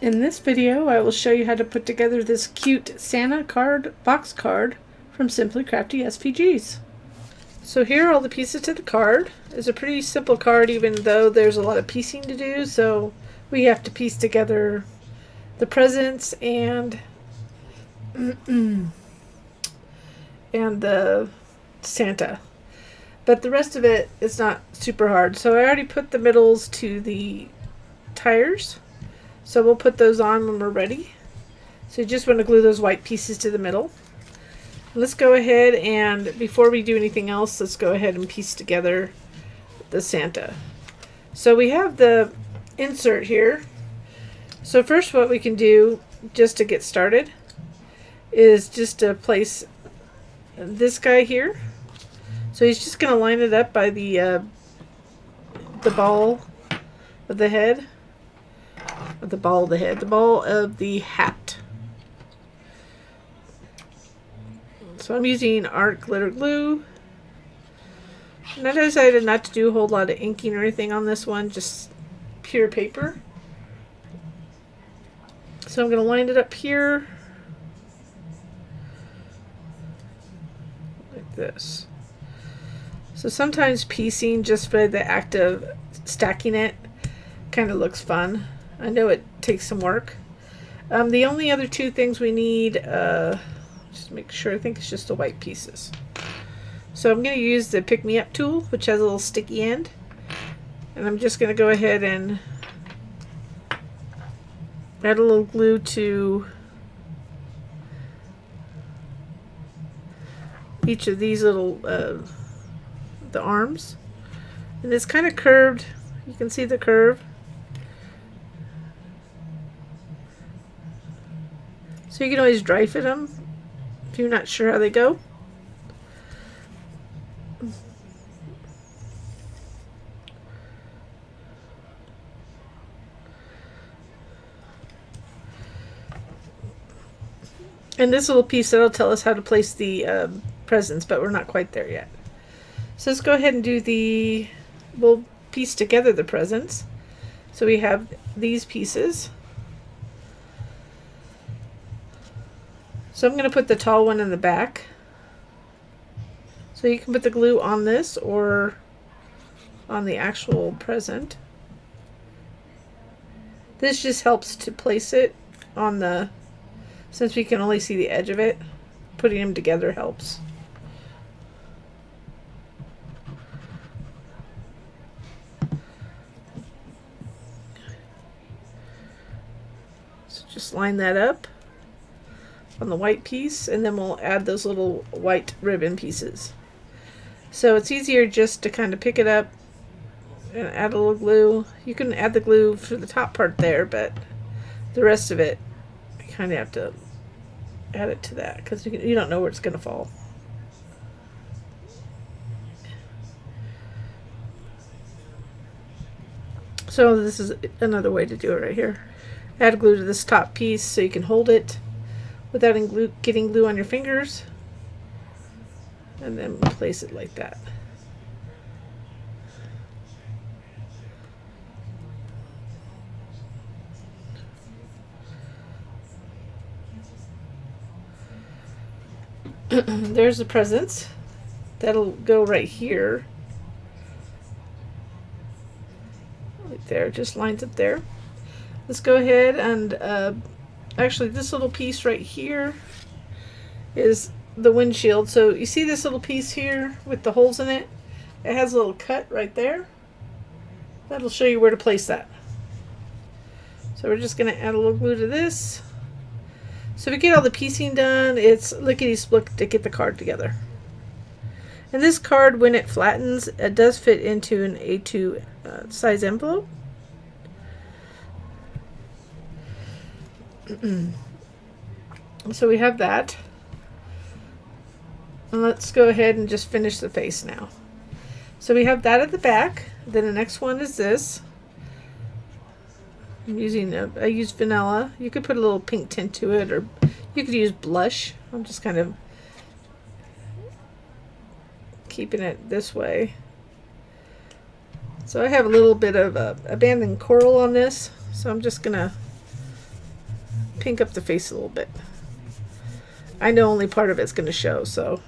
In this video, I will show you how to put together this cute Santa card, box card from Simply Crafty SVGs. So here are all the pieces to the card. It's a pretty simple card even though there's a lot of piecing to do, so we have to piece together the presents and and the Santa. But the rest of it is not super hard. So I already put the middles to the tires. So we'll put those on when we're ready. So you just want to glue those white pieces to the middle. Let's go ahead and, before we do anything else, let's go ahead and piece together the Santa. So we have the insert here. So first what we can do, just to get started, is just to place this guy here. So he's just going to line it up by the ball of the head. The ball of the hat. So I'm using art glitter glue. And I decided not to do a whole lot of inking or anything on this one, just pure paper. So I'm going to line it up here like this. So sometimes piecing just by the act of stacking it kind of looks fun. I know it takes some work. The only other two things we need, just make sure, I think it's just the white pieces. So I'm going to use the Pick Me Up tool, which has a little sticky end. And I'm just going to go ahead and add a little glue to each of these little, the arms. And it's kind of curved. You can see the curve. So you can always dry fit them if you're not sure how they go. And this little piece that'll tell us how to place the presents, but we're not quite there yet. So let's go ahead and do we'll piece together the presents. So we have these pieces. So I'm going to put the tall one in the back. So you can put the glue on this or on the actual present. This just helps to place it on the, since we can only see the edge of it, putting them together helps. So just line that up on the white piece, and then we'll add those little white ribbon pieces. So it's easier just to kind of pick it up and add a little glue. You can add the glue for the top part there, but the rest of it, you kind of have to add it to that because you don't know where it's going to fall. So this is another way to do it right here. Add glue to this top piece so you can hold it without getting glue on your fingers, and then place it like that. There's the presents. That'll go right here. Right there, just lines up there. Let's go ahead and actually, this little piece right here is the windshield. So you see this little piece here with the holes in it? It has a little cut right there. That'll show you where to place that. So we're just going to add a little glue to this. So if we get all the piecing done, it's lickety-split to get the card together. And this card, when it flattens, it does fit into an A2 size envelope. So we have that. And let's go ahead and just finish the face now. So we have that at the back. Then the next one is this. I use vanilla. You could put a little pink tint to it, or you could use blush. I'm just kind of keeping it this way. So I have a little bit of abandoned coral on this, so I'm just gonna pink up the face a little bit. I know only part of it's going to show, so.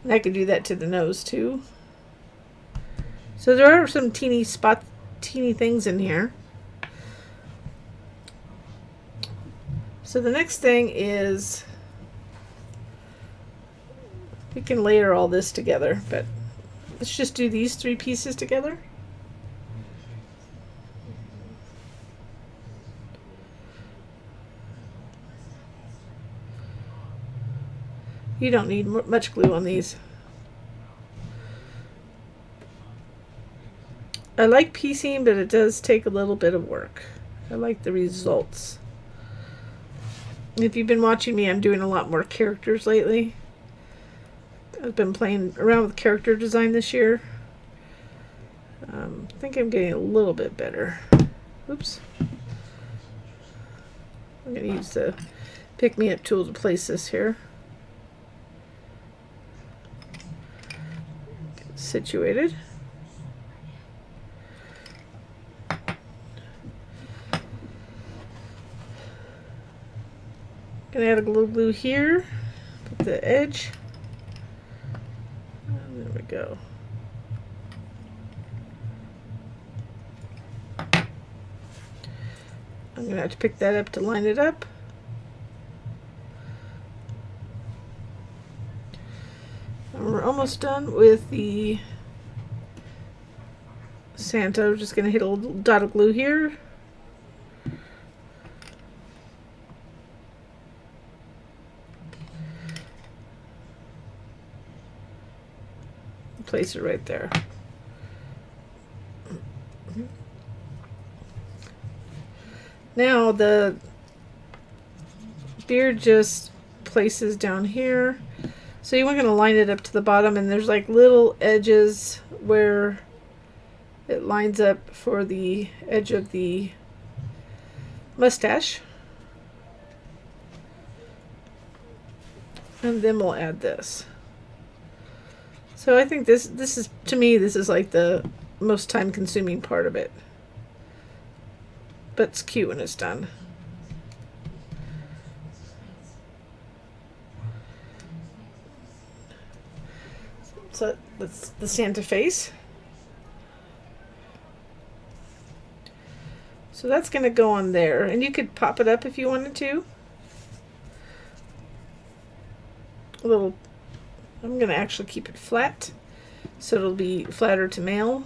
And I could do that to the nose too. So there are some teeny things in here. So the next thing is, we can layer all this together, but let's just do these 3 pieces together. You don't need much glue on these. I like piecing, but it does take a little bit of work. I like the results. If you've been watching me, I'm doing a lot more characters lately. I've been playing around with character design this year. I think I'm getting a little bit better. Oops. I'm going to use the pick-me-up tool to place this here. Get situated. Gonna add a little glue here, put the edge, and there we go. I'm gonna have to pick that up to line it up. And we're almost done with the Santa. We're just gonna hit a little dot of glue here. Place it right there. Now the beard just places down here. So you want to line it up to the bottom, and there's like little edges where it lines up for the edge of the mustache. And then we'll add this. So I think this is, to me, this is like the most time consuming part of it. But it's cute when it's done. So that's the Santa face. So that's going to go on there. And you could pop it up if you wanted to. A little. I'm going to actually keep it flat, so it'll be flatter to mail.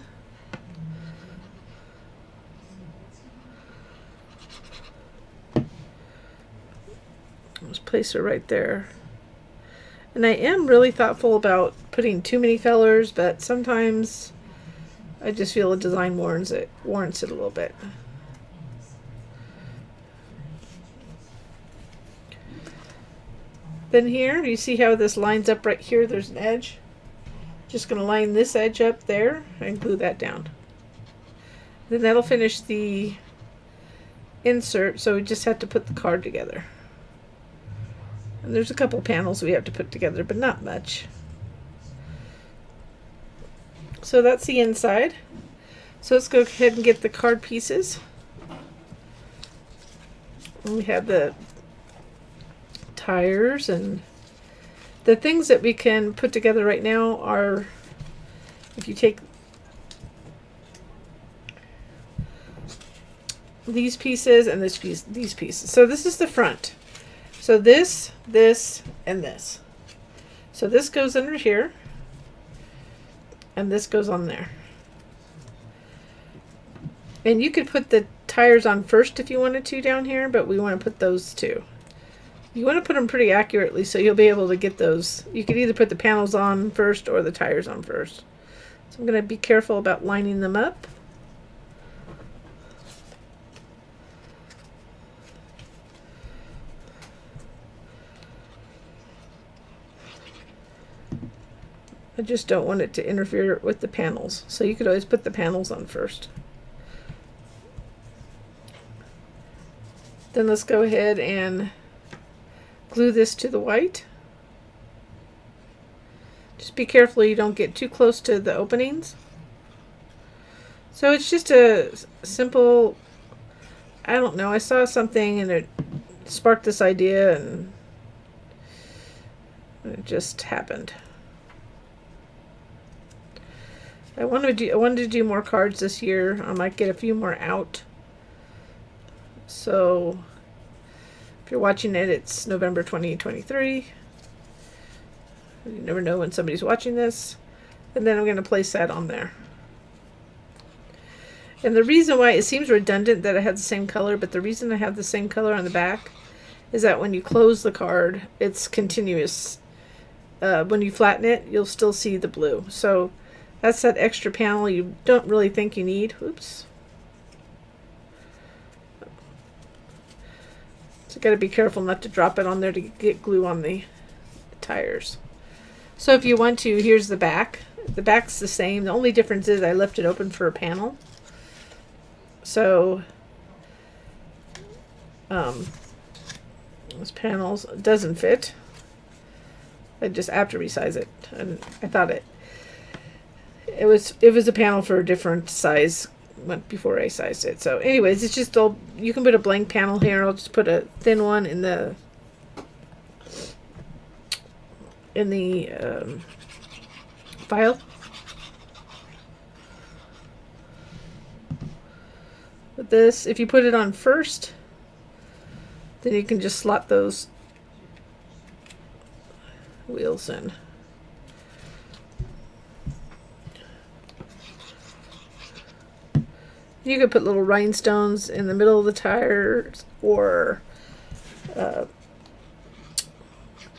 Just place it right there. And I am really thoughtful about putting too many colors, but sometimes I just feel a design warrants it a little bit. Then here, you see how this lines up right here? There's an edge. Just going to line this edge up there and glue that down. Then that'll finish the insert, so we just have to put the card together. And there's a couple panels we have to put together, but not much. So that's the inside. So let's go ahead and get the card pieces. And we have the tires, and the things that we can put together right now are, if you take these pieces and this piece, these pieces. So this is the front. So this, and this. So this goes under here, and this goes on there. And you could put the tires on first if you wanted to down here, but we want to put those too. You want to put them pretty accurately so you'll be able to get those. You could either put the panels on first or the tires on first. So I'm going to be careful about lining them up. I just don't want it to interfere with the panels. So you could always put the panels on first. Then let's go ahead and glue this to the white. Just be careful you don't get too close to the openings. So it's just a simple I don't know, I saw something and it sparked this idea and it just happened. I wanted to do more cards this year. I might get a few more out. So if you're watching it, it's November 2023. You never know when somebody's watching this. And then I'm going to place that on there. And the reason why it seems redundant that I have the same color, but the reason I have the same color on the back is that when you close the card, it's continuous. When you flatten it, you'll still see the blue. So that's that extra panel you don't really think you need. Oops. So got to be careful not to drop it on there to get glue on the tires. So if you want to, here's the back. The back's the same. The only difference is I left it open for a panel. So those panels doesn't fit. I just have to resize it, and I thought it was a panel for a different size before I sized it. So anyways, it's just all, you can put a blank panel here. I'll just put a thin one in the file. With this, if you put it on first, then you can just slot those wheels in. You could put little rhinestones in the middle of the tires, or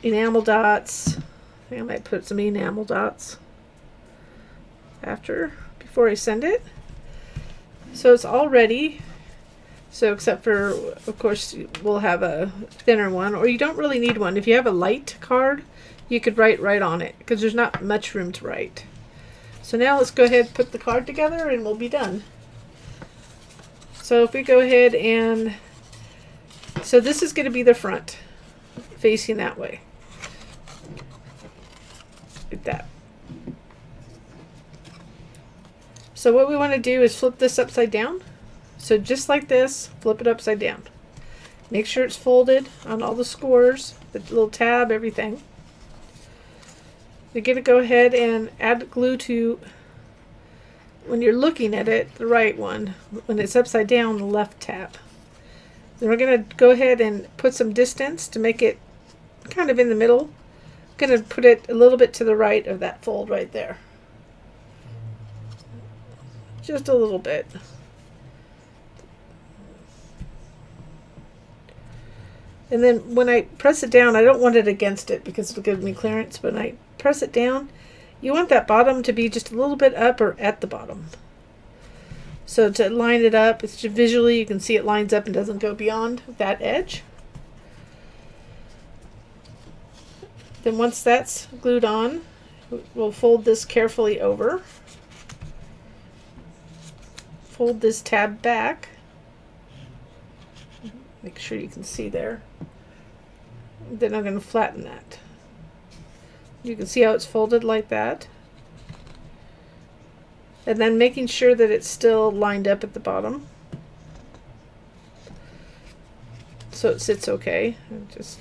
enamel dots. I think I might put some enamel dots before I send it. So it's all ready. So except for, of course, we'll have a thinner one, or you don't really need one. If you have a light card, you could write right on it because there's not much room to write. So now let's go ahead and put the card together and we'll be done. So if we go ahead and, so this is going to be the front, facing that way. Like that. So what we want to do is flip this upside down. So just like this, flip it upside down. Make sure it's folded on all the scores, the little tab, everything. You're going to go ahead and add glue to, when you're looking at it, the right one. When it's upside down, the left tab. Then we're going to go ahead and put some distance to make it kind of in the middle. I'm going to put it a little bit to the right of that fold right there. Just a little bit. And then when I press it down, I don't want it against it because it'll give me clearance. But when I press it down, you want that bottom to be just a little bit up or at the bottom. So to line it up, it's just visually, you can see it lines up and doesn't go beyond that edge. Then once that's glued on, we'll fold this carefully over. Fold this tab back. Make sure you can see there. Then I'm going to flatten that. You can see how it's folded like that. And then making sure that it's still lined up at the bottom. So it sits okay.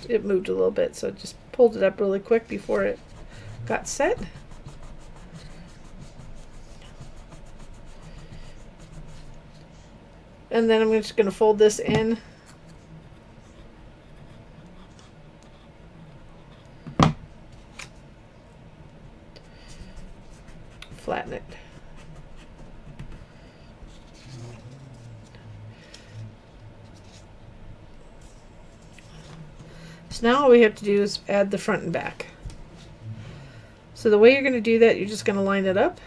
It moved a little bit, so I just pulled it up really quick before it got set. And then I'm just going to fold this in. Flatten it. So now all we have to do is add the front and back. So the way you're going to do that, you're just going to line it up.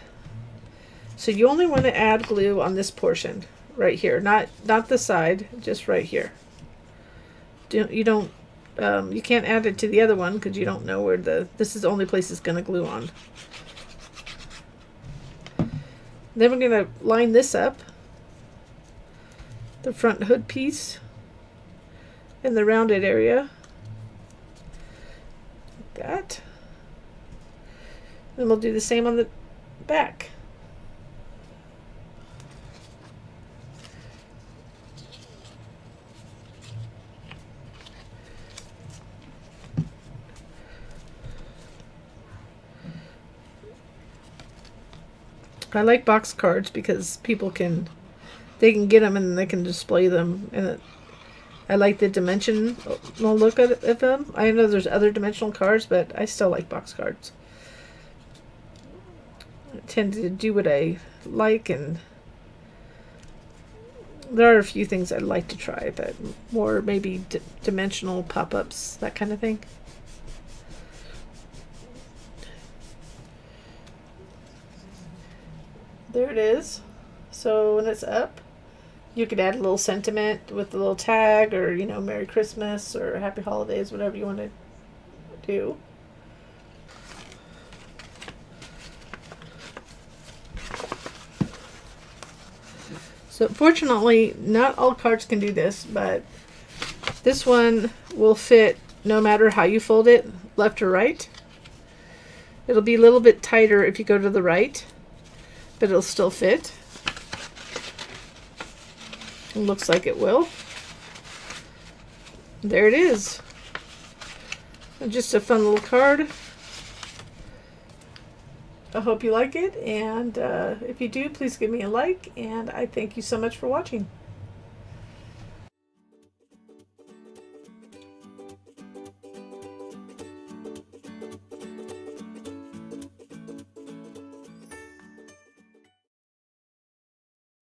So you only want to add glue on this portion right here, not the side, just right here. You can't add it to the other one because you don't know where this is the only place it's going to glue on. Then we're going to line this up, the front hood piece and the rounded area, like that. Then we'll do the same on the back. I like box cards because they can get them and they can display them, and I like the dimensional look of them. I know there's other dimensional cards, but I still like box cards. I tend to do what I like, and there are a few things I'd like to try, but more maybe dimensional pop-ups, that kind of thing. There it is. So when it's up, you could add a little sentiment with a little tag, or, you know, Merry Christmas or Happy Holidays, whatever you want to do. So fortunately, not all cards can do this, but this one will fit no matter how you fold it, left or right. It'll be a little bit tighter if you go to the right, but it'll still fit. It looks like it will. There it is. Just a fun little card. I hope you like it, and if you do, please give me a like, and I thank you so much for watching.